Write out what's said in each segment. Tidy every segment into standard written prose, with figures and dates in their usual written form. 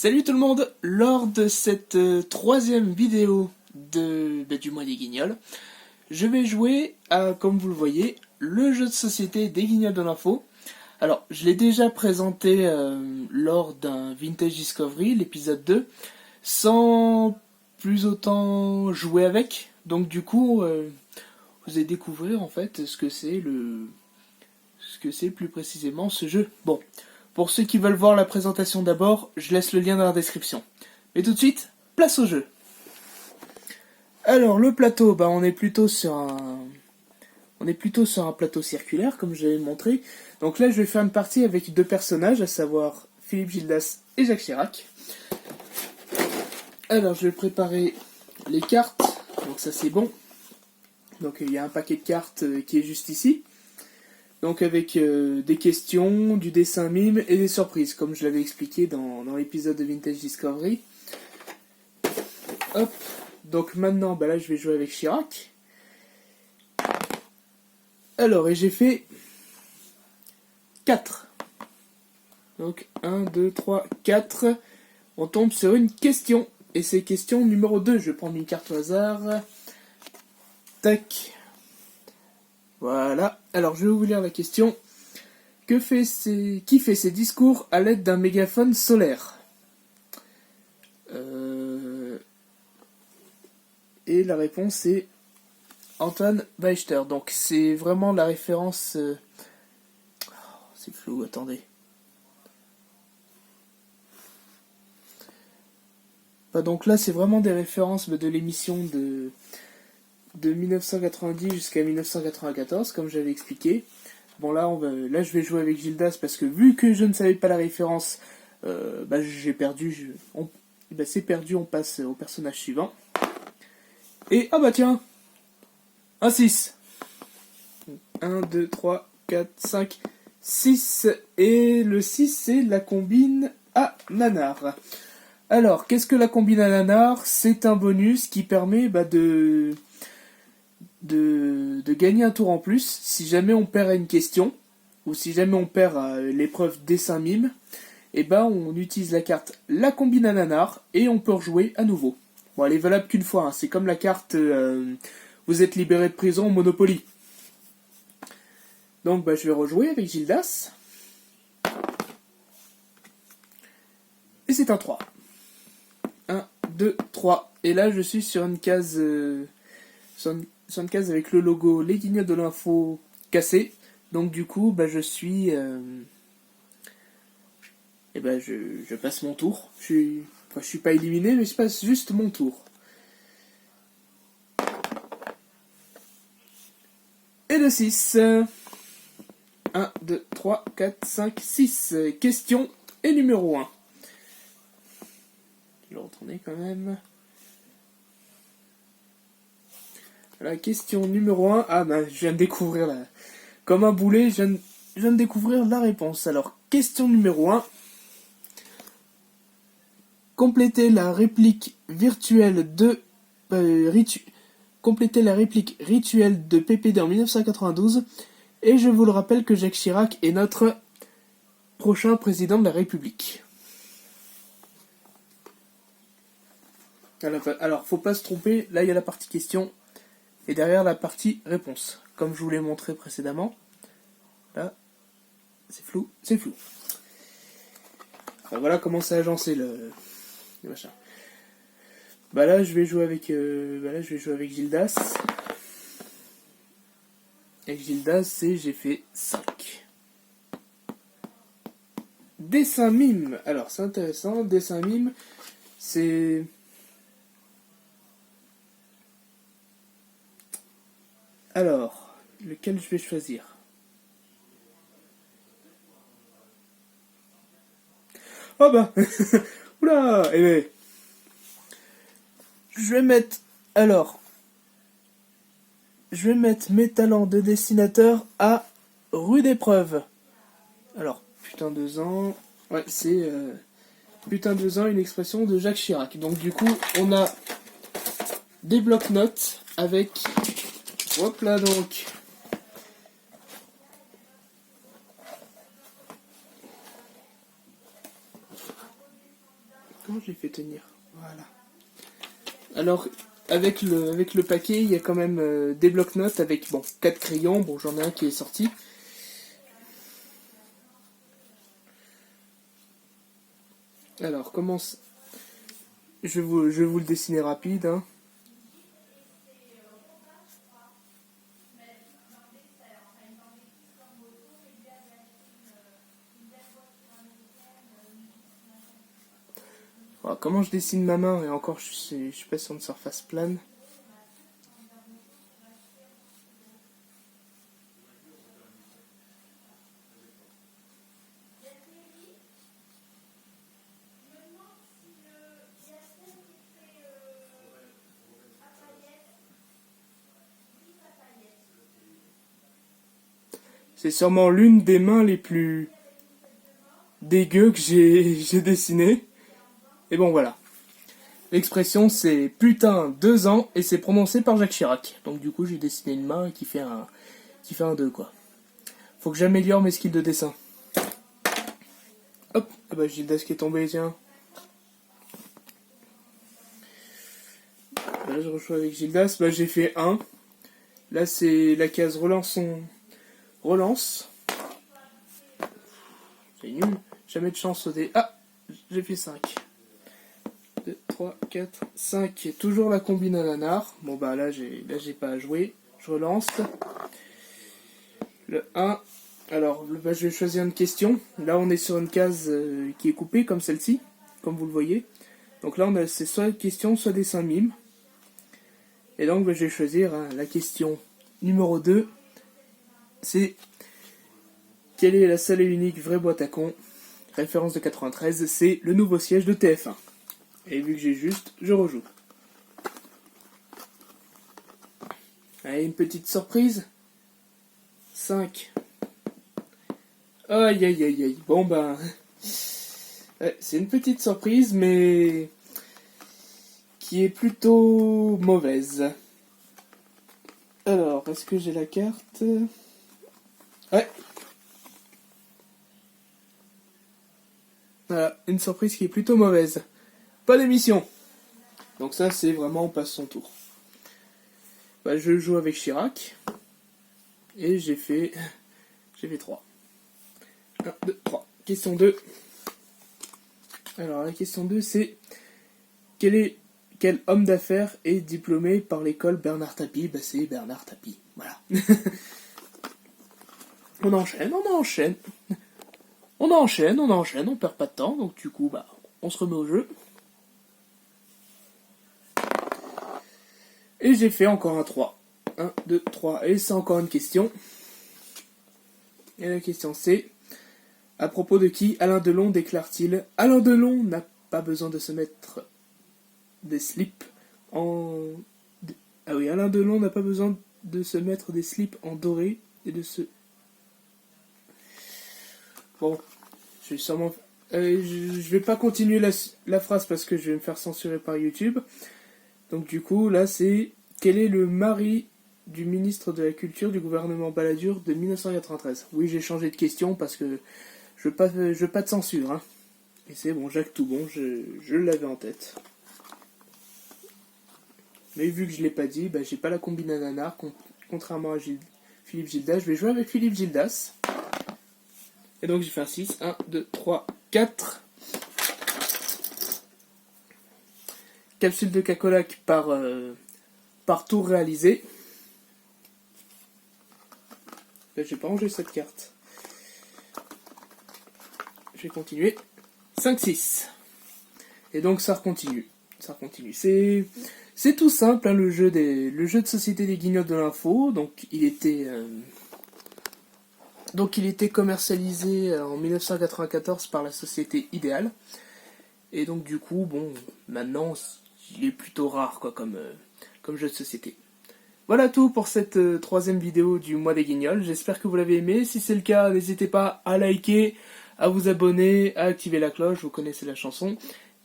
Salut tout le monde. Lors de cette troisième vidéo du mois des Guignols, je vais jouer à, comme vous le voyez, le jeu de société des Guignols de l'info. Alors, je l'ai déjà présenté lors d'un Vintage Discovery, l'épisode 2, sans plus autant jouer avec. Donc du coup, vous allez découvrir en fait ce que c'est plus précisément ce jeu. Bon, pour ceux qui veulent voir la présentation d'abord, je laisse le lien dans la description. Mais tout de suite, place au jeu. Alors le plateau, on est plutôt sur un plateau circulaire, comme je l'avais montré. Donc là, je vais faire une partie avec deux personnages, à savoir Philippe Gildas et Jacques Chirac. Alors, je vais préparer les cartes. Donc ça, c'est bon. Donc il y a un paquet de cartes qui est juste ici. Donc avec des questions, du dessin mime et des surprises, comme je l'avais expliqué dans l'épisode de Vintage Discovery. Hop. Donc maintenant, là, je vais jouer avec Chirac. Alors, et j'ai fait 4. Donc 1, 2, 3, 4. On tombe sur une question. Et c'est question numéro 2. Je vais prendre une carte au hasard. Tac. Voilà. Alors, je vais vous lire la question. Qui fait ses discours à l'aide d'un mégaphone solaire? Et la réponse est Antoine Weichter. Donc, c'est vraiment la référence... c'est flou, attendez. Donc là, c'est vraiment des références de l'émission de 1990 jusqu'à 1994, comme j'avais expliqué. Bon, là, je vais jouer avec Gildas parce que vu que je ne savais pas la référence, j'ai perdu. C'est perdu, on passe au personnage suivant. Et, tiens, un 6. 1, 2, 3, 4, 5, 6. Et le 6, c'est la combine à nanar. Alors, qu'est-ce que la combine à nanar? C'est un bonus qui permet de gagner un tour en plus si jamais on perd à une question ou si jamais on perd à l'épreuve dessin mime. On utilise la carte la combine à nanar et on peut rejouer à nouveau. Bon, elle est valable qu'une fois, hein. C'est comme la carte vous êtes libéré de prison Monopoly. Donc je vais rejouer avec Gildas. Et c'est un 3. 1, 2, 3. Et là je suis sur une case sur une case avec le logo Les Guignols de l'info cassé. Donc du coup je suis je passe mon tour. Je suis pas éliminé, mais je passe juste mon tour. Et le 6. 1, 2, 3, 4, 5, 6. Question et numéro 1. Je vais le retourner quand même. La question numéro 1. Je viens de découvrir comme un boulet, je viens de découvrir la réponse. Alors, question numéro 1. Complétez la réplique virtuelle de complétez la réplique rituelle de PPD en 1992. Et je vous le rappelle que Jacques Chirac est notre prochain président de la République. Alors, faut pas se tromper, là il y a la partie question et derrière la partie réponse. Comme je vous l'ai montré précédemment. Là, c'est flou, c'est flou. Voilà comment c'est agencé le machin. Là je vais jouer avec Gildas. Avec Gildas, j'ai fait 5. Dessin mime. Alors c'est intéressant, dessin mime, c'est... Alors, lequel je vais choisir? Oula, je vais mettre mes talents de dessinateur à rude épreuve. Alors, putain 2 ans... Ouais, c'est... putain 2 ans, une expression de Jacques Chirac. Donc du coup, on a des blocs-notes avec... Hop là donc... comment je l'ai fait tenir? Voilà. Alors, avec le paquet, il y a quand même des blocs-notes avec, bon, 4 crayons. Bon, j'en ai un qui est sorti. Alors, je vais vous le dessiner rapide, hein. Alors, comment je dessine ma main, et encore, je suis pas sur une surface plane. C'est sûrement l'une des mains les plus dégueu que j'ai dessiné. Et bon, voilà. L'expression, c'est putain 2 ans, et c'est prononcé par Jacques Chirac. Donc du coup, j'ai dessiné une main qui fait un 2, quoi. Faut que j'améliore mes skills de dessin. Hop, ah bah Gildas qui est tombé, tiens. Là, je rejoue avec Gildas. Bah, j'ai fait 1. Là, c'est la case relance. Relance. C'est nul. Jamais de chance au dé. Ah, j'ai fait 5. 2, 3, 4, 5. Toujours la combine à nanar. Bon, bah là, j'ai pas à jouer. Je relance. Le 1. Alors, bah, je vais choisir une question. Là, on est sur une case qui est coupée, comme celle-ci, comme vous le voyez. Donc là, c'est soit question, soit dessin mime. Et donc, bah, je vais choisir la question numéro 2. C'est: quelle est la seule et unique vraie boîte à con? Référence de 93, c'est le nouveau siège de TF1. Et vu que j'ai juste, je rejoue. Allez, une petite surprise. 5. Aïe aïe aïe aïe. Bon ben... c'est une petite surprise, mais... qui est plutôt mauvaise. Alors, est-ce que j'ai la carte? Ouais. Voilà, une surprise qui est plutôt mauvaise. Pas d'émission. Donc ça, c'est vraiment, on passe son tour. Bah, je joue avec Chirac. Et j'ai fait 3. 1, 2, 3. Question 2. Alors, la question 2, c'est: quel homme d'affaires est diplômé par l'école Bernard Tapie? Bah, c'est Bernard Tapie. Voilà. On enchaîne. On perd pas de temps. Donc, du coup, bah, on se remet au jeu. Et j'ai fait encore un 3. 1, 2, 3. Et c'est encore une question. Et la question c'est: à propos de qui Alain Delon déclare-t-il: Alain Delon n'a pas besoin de se mettre des slips en... Ah oui, Alain Delon n'a pas besoin de se mettre des slips en doré et de se... Bon, je vais sûrement... je vais pas continuer la phrase parce que je vais me faire censurer par YouTube. Donc du coup, là c'est: quel est le mari du ministre de la Culture du gouvernement Balladur de 1993? Oui, j'ai changé de question parce que je veux pas de censure, hein. Et c'est bon, Jacques Toubon, je l'avais en tête. Mais vu que je l'ai pas dit, bah, j'ai pas la combine à nanar, contrairement à Philippe Gildas. Je vais jouer avec Philippe Gildas. Et donc j'ai fait un 6. 1, 2, 3, 4. Capsule de cacolac par tour réalisé. Là, j'ai pas rangé cette carte. Je vais continuer. 5, 6. Et donc ça continue. C'est tout simple, hein, le jeu de société des Guignols de l'info. Donc il était commercialisé en 1994 par la société Idéal. Et donc du coup, bon, maintenant il est plutôt rare quoi comme jeu de société. Voilà tout pour cette 3e vidéo du mois des Guignols. J'espère que vous l'avez aimé. Si c'est le cas, n'hésitez pas à liker, à vous abonner, à activer la cloche, vous connaissez la chanson.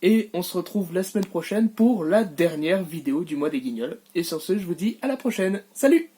Et on se retrouve la semaine prochaine pour la dernière vidéo du mois des Guignols. Et sur ce, je vous dis à la prochaine. Salut!